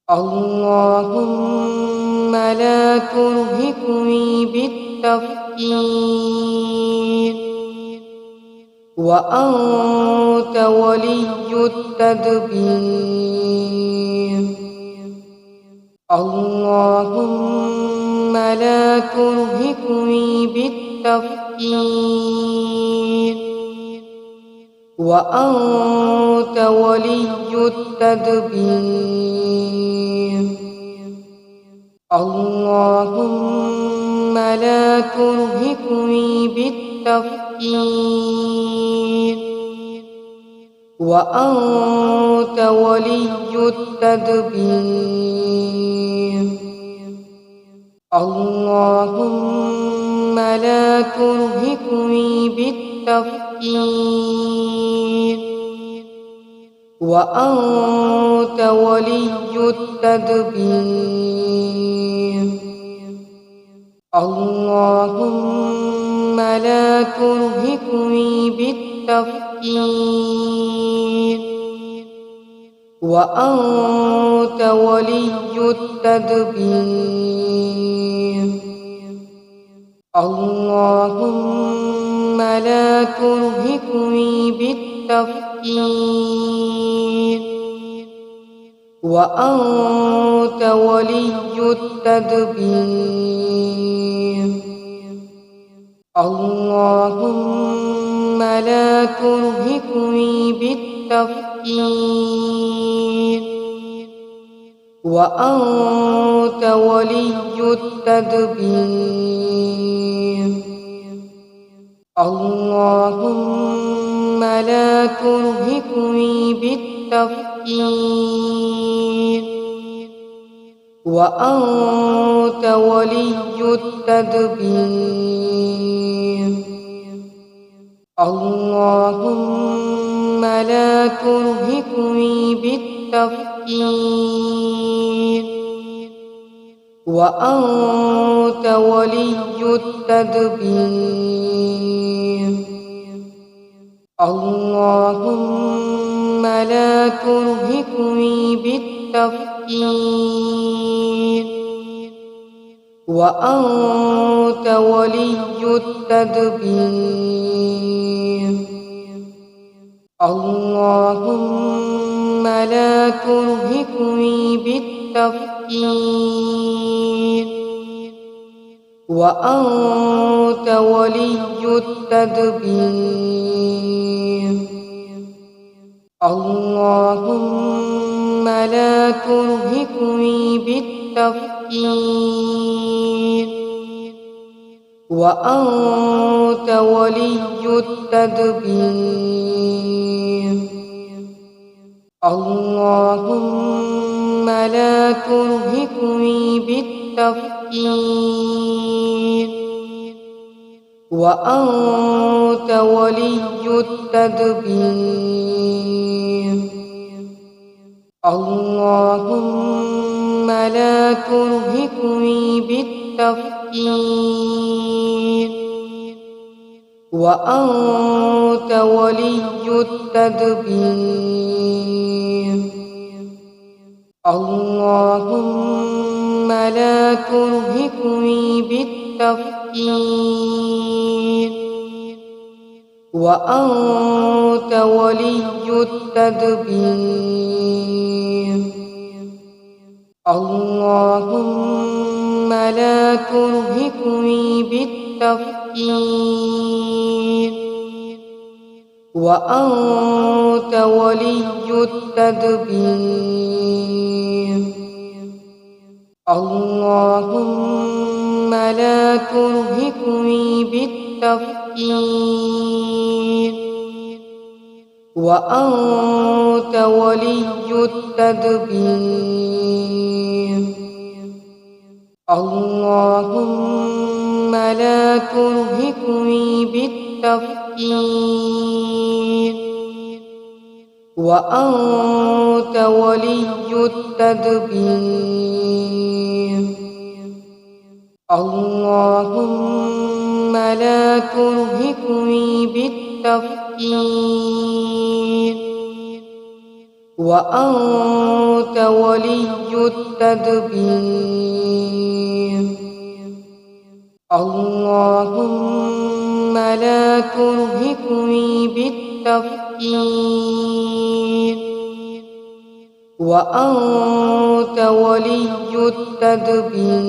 اللهم لا ترهقني بالتفكير وأنت ولي التدبير. اللهم لا ترهقني بالتفكير وأنت ولي التدبير. اللهم لا ترهقني بالتفكير وأنت ولي التدبير. اللهم لا ترهقني بالتفكير وأنت ولي التدبير. اللهم لا ترهقني بالتفكير وأنت ولي التدبير. اللهم لا ترهقني بالتفكير وأنت ولي التدبير. اللهم لا ترهقني بالتفكير وأنت ولي التدبير. اللهم لا ترهقني بالتفكير وأنت ولي التدبير. اللهم لا ترهقني بالتفكير وأنت ولي التدبير. اللهم لا ترهقني بالتفكير وأنت ولي التدبير. اللهم لا ترهقني بالتفكير وأنت ولي التدبير. اللهم لا ترهقني بالتفكير وأنت ولي التدبير. اللهم لا ترهقني بالتفكير وأنت ولي التدبير. اللهم لا ترهقني بالتفكير وأنت ولي التدبير. اللهم لا ترهقني بالتفكير وأنت ولي التدبير. اللهم لا ترهقني بالتفكير وأنت ولي التدبير. اللهم لا ترهقني بالتفكير وأنت ولي التدبير. اللهم لا ترهقني بالتفكير وأنت ولي التدبير. اللهم لا ترهقني بالتفكير وأنت ولي التدبير اللهم لا ترهقني بالتفكير وأنت ولي التدبير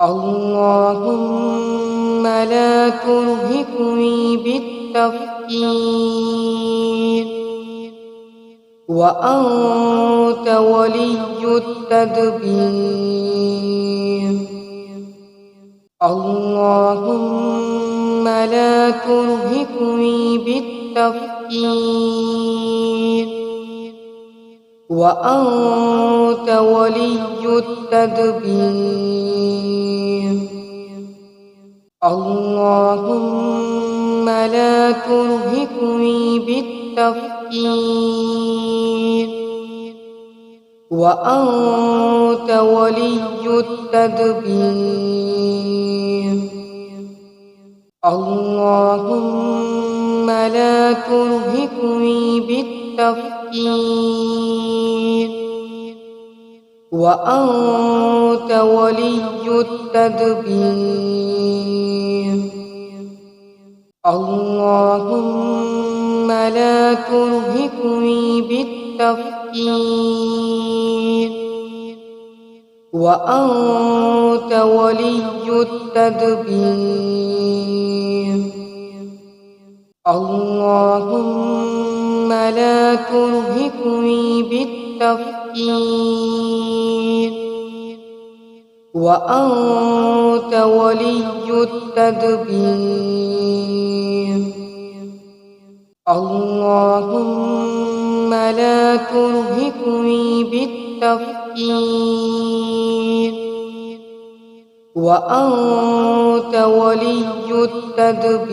اللهم لا ترهقني بالتفكير وأنت ولي التدبير اللهم لا ترهقني بالتفكير وأنت ولي التدبير اللهم لا ترهقني بالتفكير وأنت ولي التدبير اللهم لا ترهقني بالتفكير وأنت ولي التدبير اللهم لا ترهقني بالتفكير وأنت ولي التدبير اللهم لا ترهقني بالتفكير وأنت ولي التدبير اللهم لا ترهقني بالتفكير وأنت ولي التدبير